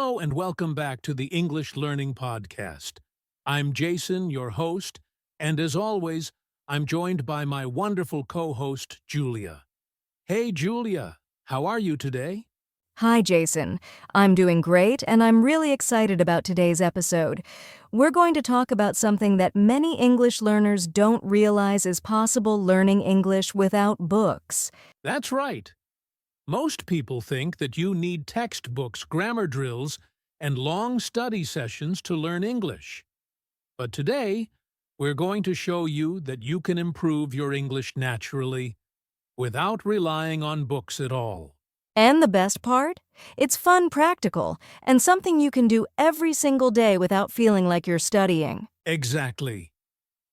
Hello and welcome back to the English Learning Podcast. I'm Jason, your host, and as always, I'm joined by my wonderful co-host, Julia. Hey, Julia, how are you today? Hi, Jason. I'm doing great, and I'm really excited about today's episode. We're going to talk about something that many English learners don't realize is possible learning English without books. That's right. Most people think that you need textbooks, grammar drills, and long study sessions to learn English. But today, we're going to show you that you can improve your English naturally without relying on books at all. And the best part? It's fun, practical, and something you can do every single day without feeling like you're studying. Exactly.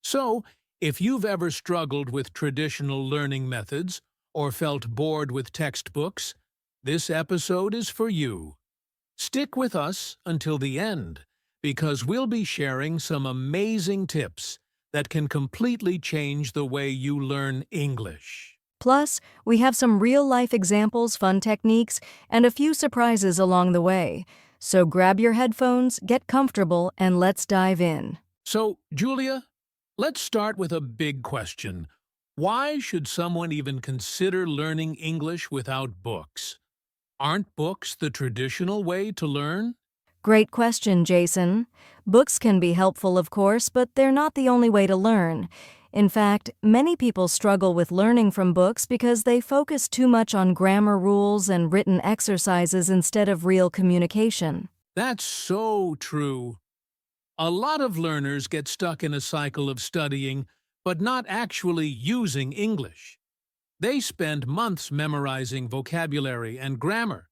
So, if you've ever struggled with traditional learning methods or felt bored with textbooks, this episode is for you. Stick with us until the end, because we'll be sharing some amazing tips that can completely change the way you learn English. Plus, we have some real-life examples, fun techniques, and a few surprises along the way. So grab your headphones, get comfortable, and let's dive in. So, Julia, let's start with a big question. Why should someone even consider learning English without books? Aren't books the traditional way to learn? Great question, Jason. Books can be helpful, of course, but they're not the only way to learn. In fact, many people struggle with learning from books because they focus too much on grammar rules and written exercises instead of real communication. That's so true. A lot of learners get stuck in a cycle of studying, but not actually using English. They spend months memorizing vocabulary and grammar,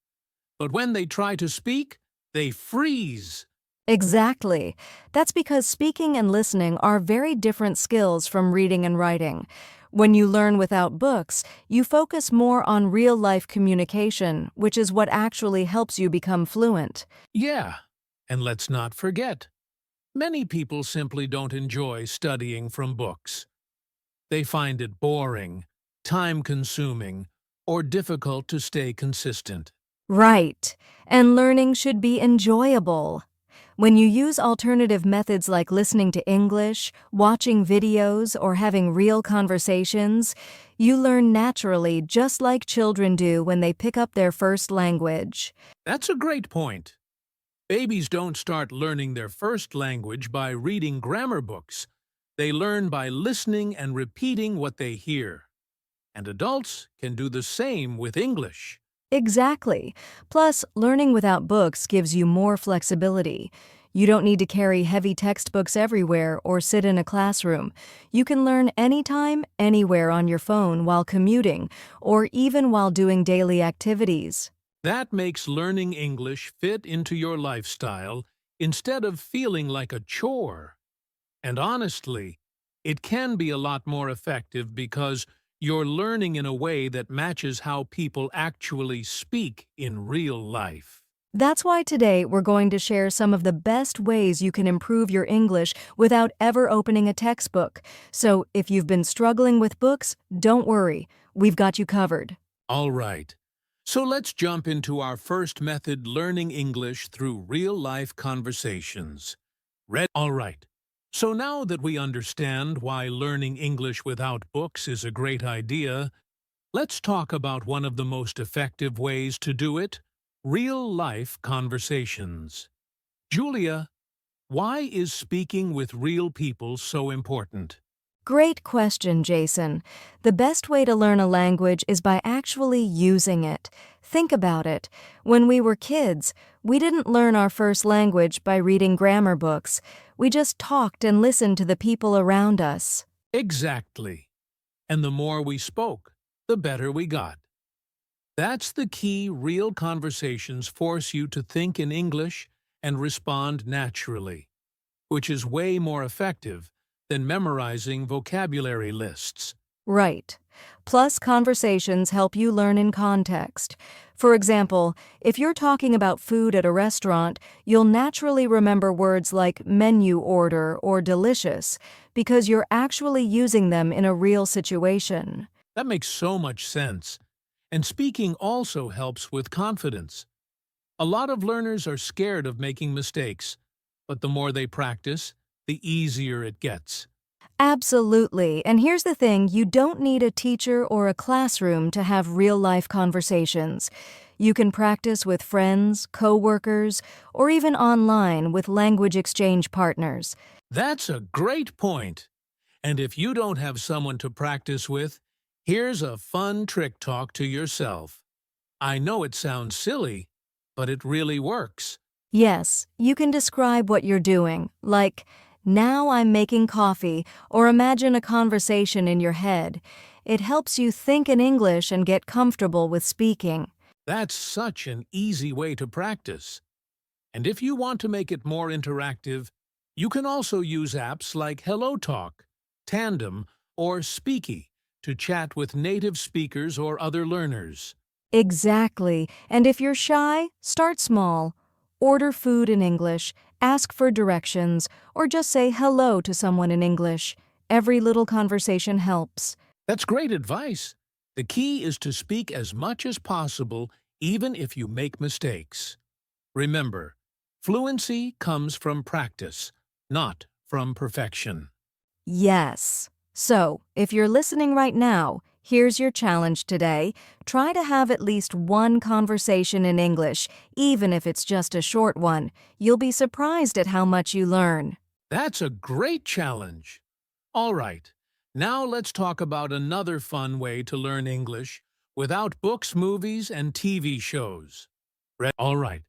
but when they try to speak, they freeze. Exactly. That's because speaking and listening are very different skills from reading and writing. When you learn without books, you focus more on real-life communication, which is what actually helps you become fluent. Yeah, and let's not forget, many people simply don't enjoy studying from books. They find it boring, time-consuming, or difficult to stay consistent. Right. And learning should be enjoyable. When you use alternative methods like listening to English, watching videos, or having real conversations, you learn naturally just like children do when they pick up their first language. That's a great point. Babies don't start learning their first language by reading grammar books. They learn by listening and repeating what they hear. And adults can do the same with English. Exactly. Plus, learning without books gives you more flexibility. You don't need to carry heavy textbooks everywhere or sit in a classroom. You can learn anytime, anywhere on your phone while commuting, or even while doing daily activities. That makes learning English fit into your lifestyle instead of feeling like a chore. And honestly, it can be a lot more effective because you're learning in a way that matches how people actually speak in real life. That's why today we're going to share some of the best ways you can improve your English without ever opening a textbook. So if you've been struggling with books, don't worry, we've got you covered. All right. So let's jump into our first method, learning English through real-life conversations. All right. So now that we understand why learning English without books is a great idea, let's talk about one of the most effective ways to do it, real-life conversations. Julia, why is speaking with real people so important? Great question, Jason. The best way to learn a language is by actually using it. Think about it. When we were kids, we didn't learn our first language by reading grammar books. We just talked and listened to the people around us. Exactly. And the more we spoke, the better we got. That's the key. Real conversations force you to think in English and respond naturally, which is way more effective than memorizing vocabulary lists. Right. Plus, conversations help you learn in context. For example, if you're talking about food at a restaurant, you'll naturally remember words like menu order or delicious because you're actually using them in a real situation. That makes so much sense. And speaking also helps with confidence. A lot of learners are scared of making mistakes, but the more they practice, the easier it gets. Absolutely. And here's the thing, you don't need a teacher or a classroom to have real-life conversations. You can practice with friends, coworkers, or even online with language exchange partners. That's a great point. And if you don't have someone to practice with, here's a fun trick talk to yourself. I know it sounds silly, but it really works. Yes, you can describe what you're doing, like, now I'm making coffee, or imagine a conversation in your head. It helps you think in English and get comfortable with speaking. That's such an easy way to practice. And if you want to make it more interactive, you can also use apps like HelloTalk, Tandem, or Speaky to chat with native speakers or other learners. Exactly. And if you're shy, start small. Order food in English, ask for directions, or just say hello to someone in English. Every little conversation helps. That's great advice. The key is to speak as much as possible, even if you make mistakes. Remember, fluency comes from practice, not from perfection. Yes. So, if you're listening right now, here's your challenge today. Try to have at least one conversation in English, even if it's just a short one. You'll be surprised at how much you learn. That's a great challenge. All right, now let's talk about another fun way to learn English without books, movies, and TV shows. All right,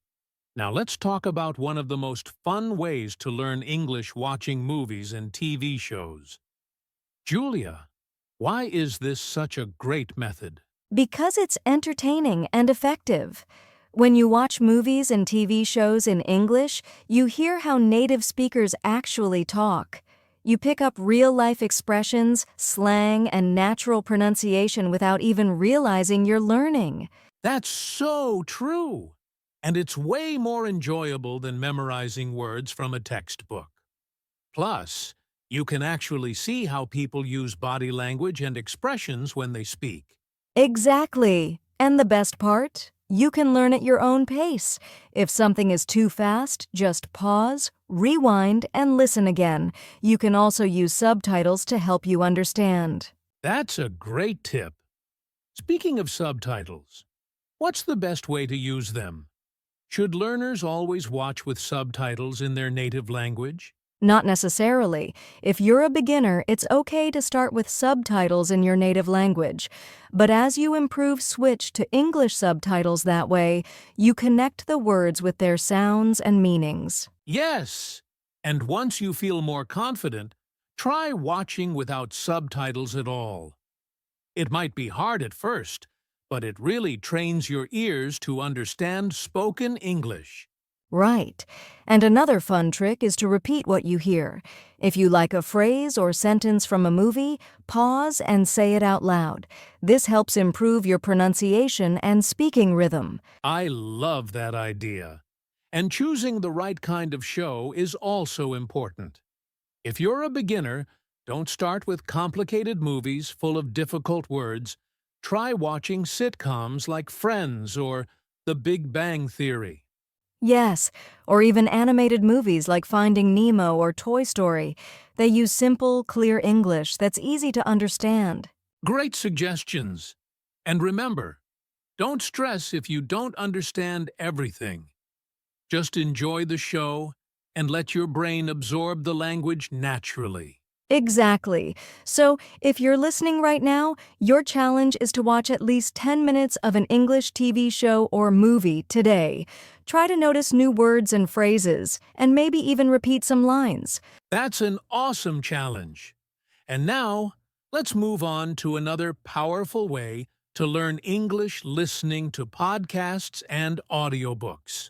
now let's talk about one of the most fun ways to learn English watching movies and TV shows. Julia, why is this such a great method? Because it's entertaining and effective. When you watch movies and TV shows in English, you hear how native speakers actually talk. You pick up real-life expressions, slang, and natural pronunciation without even realizing you're learning. That's so true! And it's way more enjoyable than memorizing words from a textbook. Plus, you can actually see how people use body language and expressions when they speak. Exactly. And the best part? You can learn at your own pace. If something is too fast, just pause, rewind, and listen again. You can also use subtitles to help you understand. That's a great tip. Speaking of subtitles, what's the best way to use them? Should learners always watch with subtitles in their native language? Not necessarily. If you're a beginner, it's okay to start with subtitles in your native language. But as you improve, switch to English subtitles that way, you connect the words with their sounds and meanings. Yes! And once you feel more confident, try watching without subtitles at all. It might be hard at first, but it really trains your ears to understand spoken English. Right. And another fun trick is to repeat what you hear. If you like a phrase or sentence from a movie, pause and say it out loud. This helps improve your pronunciation and speaking rhythm. I love that idea. And choosing the right kind of show is also important. If you're a beginner, don't start with complicated movies full of difficult words. Try watching sitcoms like Friends or The Big Bang Theory. Yes, or even animated movies like Finding Nemo or Toy Story. They use simple, clear English that's easy to understand. Great suggestions. And remember, don't stress if you don't understand everything. Just enjoy the show and let your brain absorb the language naturally. Exactly. So, if you're listening right now, your challenge is to watch at least 10 minutes of an English TV show or movie today. Try to notice new words and phrases, and maybe even repeat some lines. That's an awesome challenge. And now, let's move on to another powerful way to learn English listening to podcasts and audiobooks.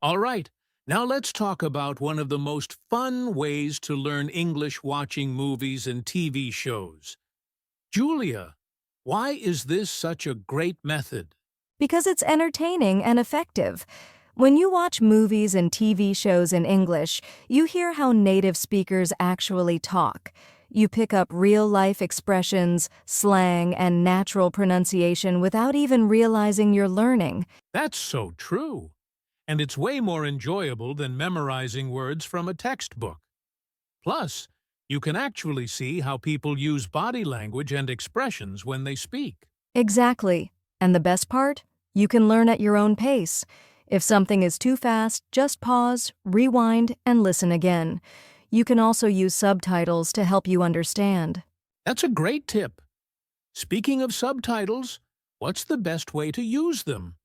All right, now let's talk about one of the most fun ways to learn English watching movies and TV shows. Julia, why is this such a great method? Because it's entertaining and effective. When you watch movies and TV shows in English, you hear how native speakers actually talk. You pick up real-life expressions, slang, and natural pronunciation without even realizing you're learning. That's so true. and it's way more enjoyable than memorizing words from a textbook. Plus, you can actually see how people use body language and expressions when they speak. Exactly. And the best part? You can learn at your own pace. If something is too fast, just pause, rewind, and listen again. You can also use subtitles to help you understand. That's a great tip. Speaking of subtitles, what's the best way to use them?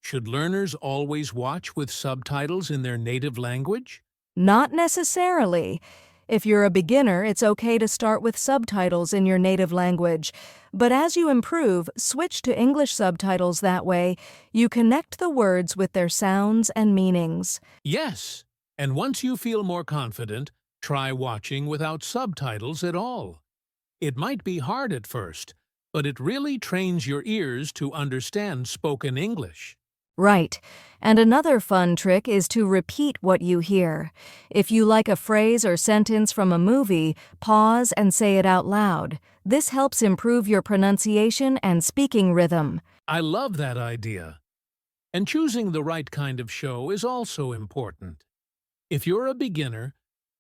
Should learners always watch with subtitles in their native language? Not necessarily. If you're a beginner, it's okay to start with subtitles in your native language. But as you improve, switch to English subtitles. That way, you connect the words with their sounds and meanings. Yes, and once you feel more confident, try watching without subtitles at all. It might be hard at first, but it really trains your ears to understand spoken English. Right. And another fun trick is to repeat what you hear. If you like a phrase or sentence from a movie, pause and say it out loud. This helps improve your pronunciation and speaking rhythm. I love that idea. And choosing the right kind of show is also important. If you're a beginner,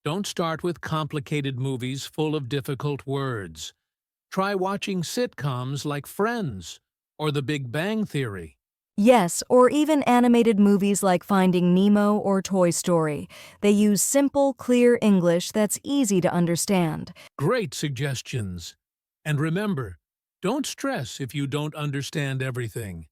don't start with complicated movies full of difficult words. Try watching sitcoms like Friends or The Big Bang Theory. Yes, or even animated movies like Finding Nemo or Toy Story. They use simple, clear English that's easy to understand. Great suggestions. And remember, don't stress if you don't understand everything.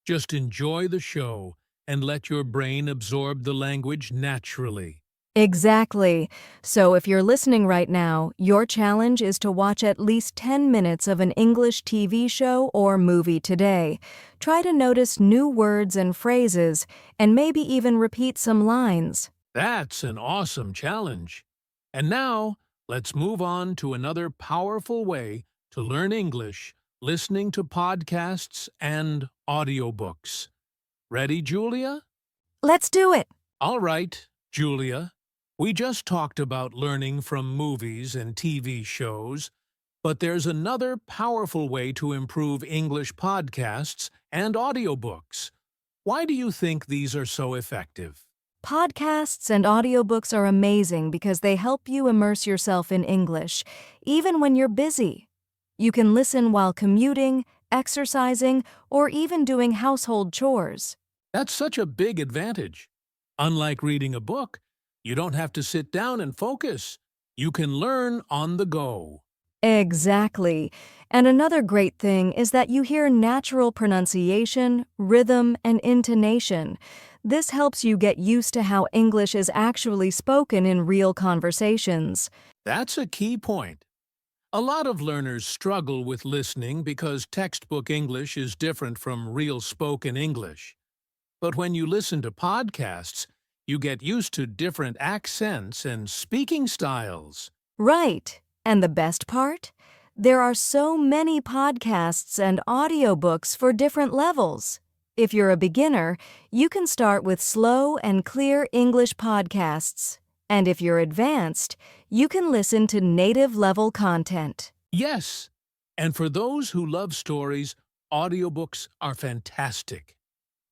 Just enjoy the show and let your brain absorb the language naturally. Exactly. So if you're listening right now, your challenge is to watch at least 10 minutes of an English TV show or movie today. Try to notice new words and phrases, and maybe even repeat some lines. That's an awesome challenge. And now, let's move on to another powerful way to learn English, listening to podcasts and audiobooks. Ready, Julia? Let's do it! All right, Julia. We just talked about learning from movies and TV shows, but there's another powerful way to improve English podcasts and audiobooks. Why do you think these are so effective? Podcasts and audiobooks are amazing because they help you immerse yourself in English, even when you're busy. You can listen while commuting, exercising, or even doing household chores. That's such a big advantage. Unlike reading a book, you don't have to sit down and focus. You can learn on the go. Exactly. And another great thing is that you hear natural pronunciation, rhythm, and intonation. This helps you get used to how English is actually spoken in real conversations. That's a key point. A lot of learners struggle with listening because textbook English is different from real spoken English. But when you listen to podcasts, you get used to different accents and speaking styles. Right. And the best part? There are so many podcasts and audiobooks for different levels. If you're a beginner, you can start with slow and clear English podcasts. And if you're advanced, you can listen to native-level content. Yes, and for those who love stories, audiobooks are fantastic.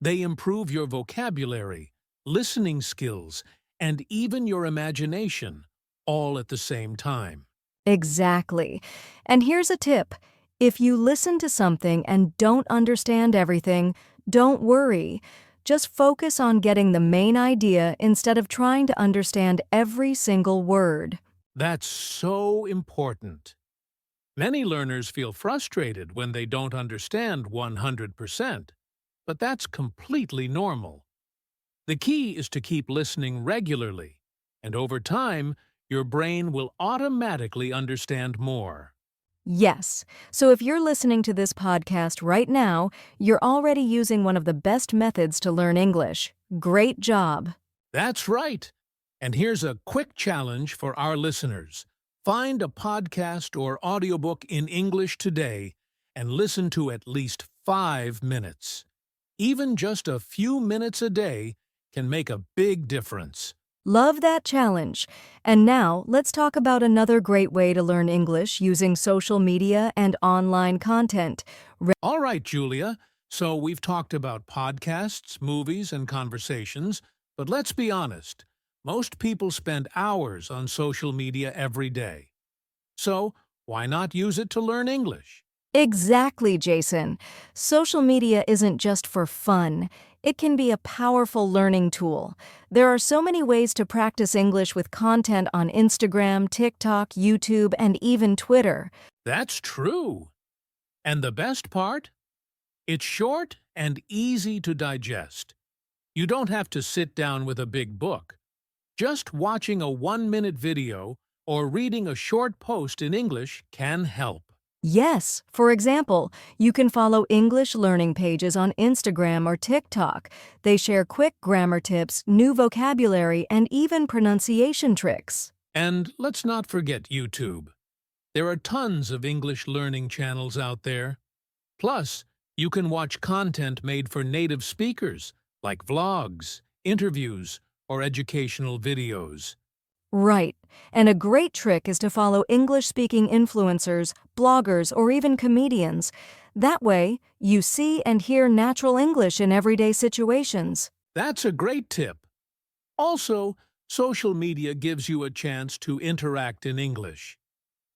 They improve your vocabulary, listening skills, and even your imagination, all at the same time. Exactly. And here's a tip. If you listen to something and don't understand everything, don't worry. Just focus on getting the main idea instead of trying to understand every single word. That's so important. Many learners feel frustrated when they don't understand 100%, but that's completely normal. The key is to keep listening regularly, and over time, your brain will automatically understand more. Yes. So if you're listening to this podcast right now, you're already using one of the best methods to learn English. Great job. That's right. And here's a quick challenge for our listeners. Find a podcast or audiobook in English today and listen to at least 5 minutes. Even just a few minutes a day can make a big difference. Love that challenge. And now, let's talk about another great way to learn English using social media and online content. All right, Julia. So we've talked about podcasts, movies, and conversations, but let's be honest. Most people spend hours on social media every day. So why not use it to learn English? Exactly, Jason. Social media isn't just for fun. It can be a powerful learning tool. There are so many ways to practice English with content on Instagram, TikTok, YouTube, and even Twitter. That's true. And the best part? It's short and easy to digest. You don't have to sit down with a big book. Just watching a 1-minute video or reading a short post in English can help. Yes, for example, you can follow English learning pages on Instagram or TikTok. They share quick grammar tips, new vocabulary, and even pronunciation tricks. And let's not forget YouTube. There are tons of English learning channels out there. Plus, you can watch content made for native speakers, like vlogs, interviews, or educational videos. Right. And a great trick is to follow English-speaking influencers, bloggers, or even comedians. That way, you see and hear natural English in everyday situations. That's a great tip. Also, social media gives you a chance to interact in English.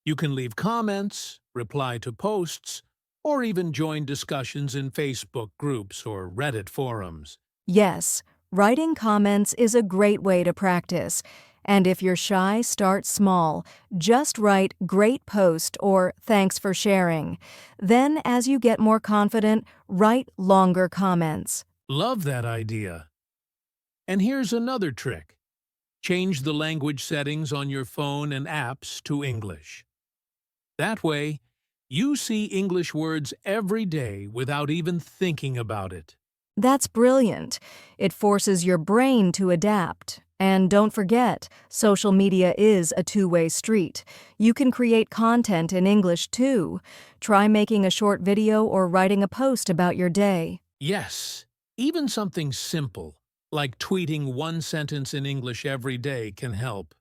You can leave comments, reply to posts, or even join discussions in Facebook groups or Reddit forums. Yes, writing comments is a great way to practice. And if you're shy, start small. Just write "great post" or "thanks for sharing." Then, as you get more confident, write longer comments. Love that idea. And here's another trick. Change the language settings on your phone and apps to English. That way, you see English words every day without even thinking about it. That's brilliant. It forces your brain to adapt. And don't forget, social media is a two-way street. You can create content in English too. Try making a short video or writing a post about your day. Yes, even something simple, like tweeting one sentence in English every day, can help.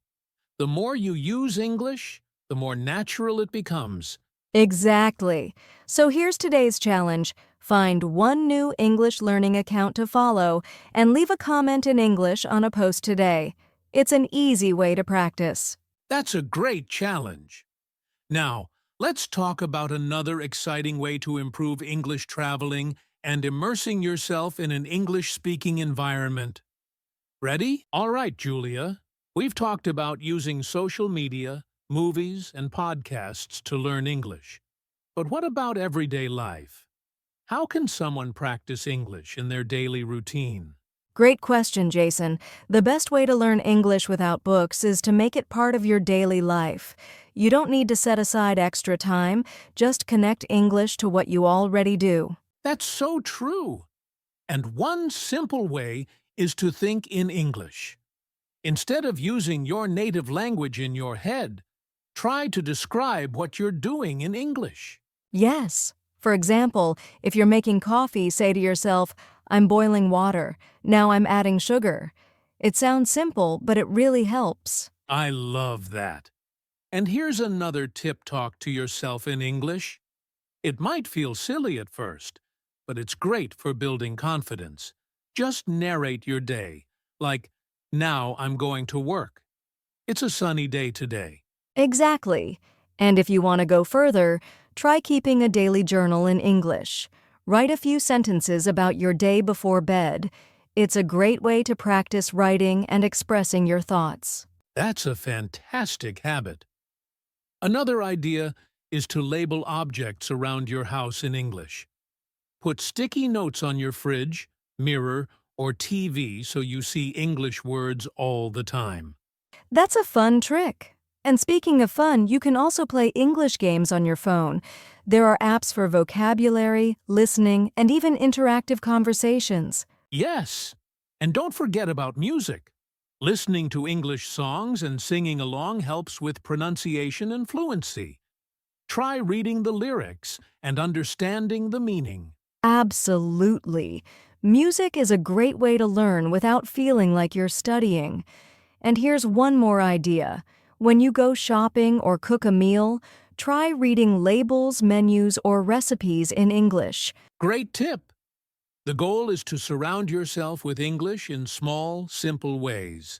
The more you use English, the more natural it becomes. Exactly. So here's today's challenge. Find one new English learning account to follow and leave a comment in English on a post today. It's an easy way to practice. That's a great challenge. Now, let's talk about another exciting way to improve English traveling and immersing yourself in an English-speaking environment. Ready? All right, Julia. We've talked about using social media, movies, and podcasts to learn English. But what about everyday life? How can someone practice English in their daily routine? Great question, Jason. The best way to learn English without books is to make it part of your daily life. You don't need to set aside extra time, just connect English to what you already do. That's so true. And one simple way is to think in English. Instead of using your native language in your head, try to describe what you're doing in English. Yes. For example, if you're making coffee, say to yourself, "I'm boiling water. Now I'm adding sugar." It sounds simple, but it really helps. I love that. And here's another tip: talk to yourself in English. It might feel silly at first, but it's great for building confidence. Just narrate your day, like, "Now I'm going to work. It's a sunny day today." Exactly. And if you want to go further, try keeping a daily journal in English. Write a few sentences about your day before bed. It's a great way to practice writing and expressing your thoughts. That's a fantastic habit. Another idea is to label objects around your house in English. Put sticky notes on your fridge, mirror, or TV so you see English words all the time. That's a fun trick. And speaking of fun, you can also play English games on your phone. There are apps for vocabulary, listening, and even interactive conversations. Yes, and don't forget about music. Listening to English songs and singing along helps with pronunciation and fluency. Try reading the lyrics and understanding the meaning. Absolutely. Music is a great way to learn without feeling like you're studying. And here's one more idea. When you go shopping or cook a meal, try reading labels, menus, or recipes in English. Great tip! The goal is to surround yourself with English in small, simple ways.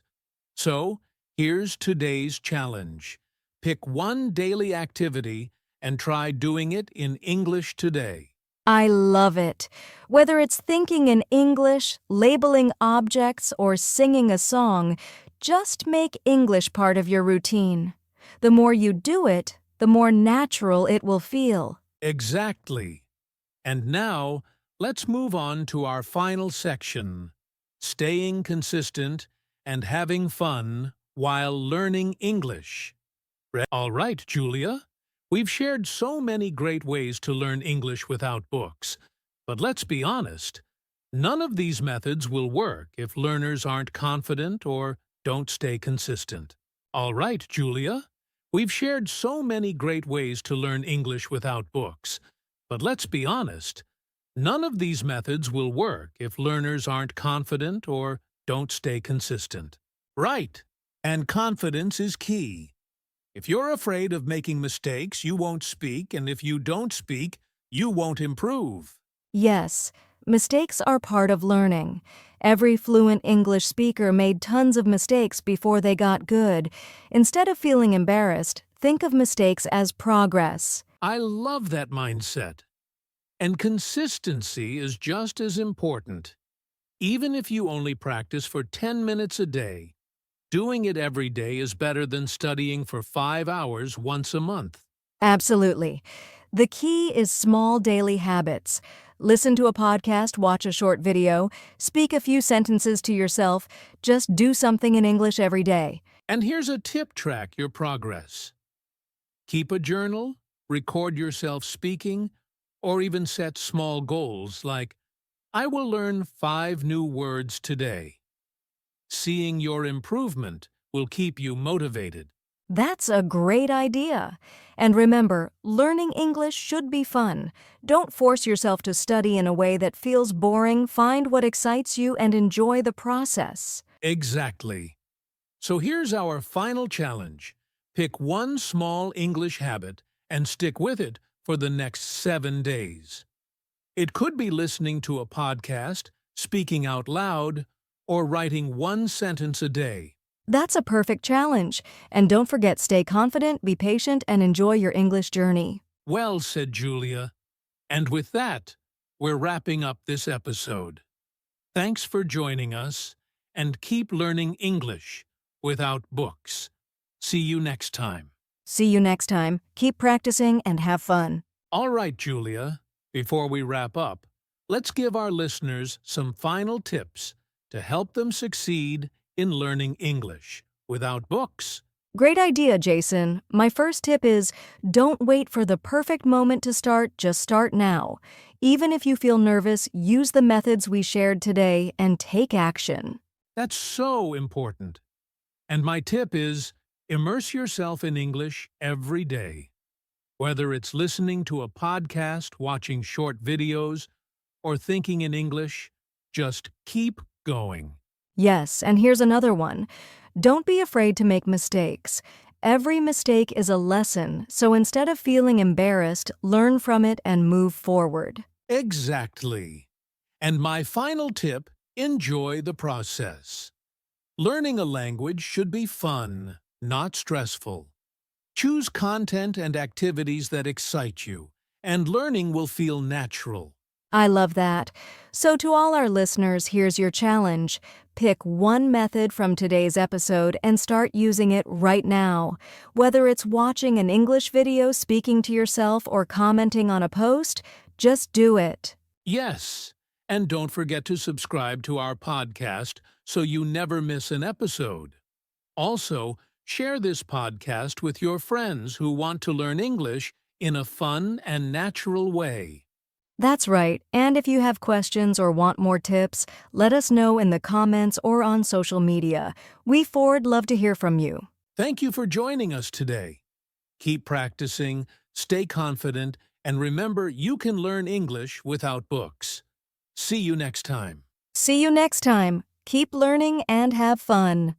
So, here's today's challenge. Pick one daily activity and try doing it in English today. I love it. Whether it's thinking in English, labeling objects, or singing a song, just make English part of your routine. The more you do it, the more natural it will feel. Exactly. And now, let's move on to our final section, staying consistent and having fun while learning English. All right, Julia. We've shared so many great ways to learn English without books. But let's be honest, none of these methods will work if learners aren't confident or don't stay consistent. All right, Julia. We've shared so many great ways to learn English without books. But let's be honest, none of these methods will work if learners aren't confident or don't stay consistent. Right. And confidence is key. If you're afraid of making mistakes, you won't speak, and if you don't speak, you won't improve. Yes, mistakes are part of learning. Every fluent English speaker made tons of mistakes before they got good. Instead of feeling embarrassed, think of mistakes as progress. I love that mindset. And consistency is just as important. Even if you only practice for 10 minutes a day, doing it every day is better than studying for 5 hours once a month. Absolutely. The key is small daily habits. Listen to a podcast, watch a short video, speak a few sentences to yourself. Just do something in English every day. And here's a tip: track your progress. Keep a journal, record yourself speaking, or even set small goals like, I will learn 5 new words today. Seeing your improvement will keep you motivated. That's a great idea. And remember, learning English should be fun. Don't force yourself to study in a way that feels boring. Find what excites you and enjoy the process. Exactly. So here's our final challenge. Pick one small English habit and stick with it for the next 7 days. It could be listening to a podcast, speaking out loud, or writing 1 sentence a day. That's a perfect challenge. And don't forget, stay confident, be patient, and enjoy your English journey. Well said, Julia. And with that, we're wrapping up this episode. Thanks for joining us, and keep learning English without books. See you next time. See you next time. Keep practicing and have fun. All right, Julia, before we wrap up, let's give our listeners some final tips to help them succeed in learning English without books. Great idea, Jason. My first tip is, don't wait for the perfect moment to start, just start now. Even if you feel nervous, use the methods we shared today and take action. That's so important. And my tip is, immerse yourself in English every day. Whether it's listening to a podcast, watching short videos, or thinking in English, just keep going. Yes, and here's another one. Don't be afraid to make mistakes. Every mistake is a lesson, so instead of feeling embarrassed, learn from it and move forward. Exactly. And my final tip, enjoy the process. Learning a language should be fun, not stressful. Choose content and activities that excite you, and learning will feel natural. I love that. So to all our listeners, here's your challenge. Pick one method from today's episode and start using it right now. Whether it's watching an English video, speaking to yourself, or commenting on a post, just do it. Yes, and don't forget to subscribe to our podcast so you never miss an episode. Also, share this podcast with your friends who want to learn English in a fun and natural way. That's right, and if you have questions or want more tips, let us know in the comments or on social media. We Ford love to hear from you. Thank you for joining us today. Keep practicing, stay confident, and remember you can learn English without books. See you next time. See you next time. Keep learning and have fun.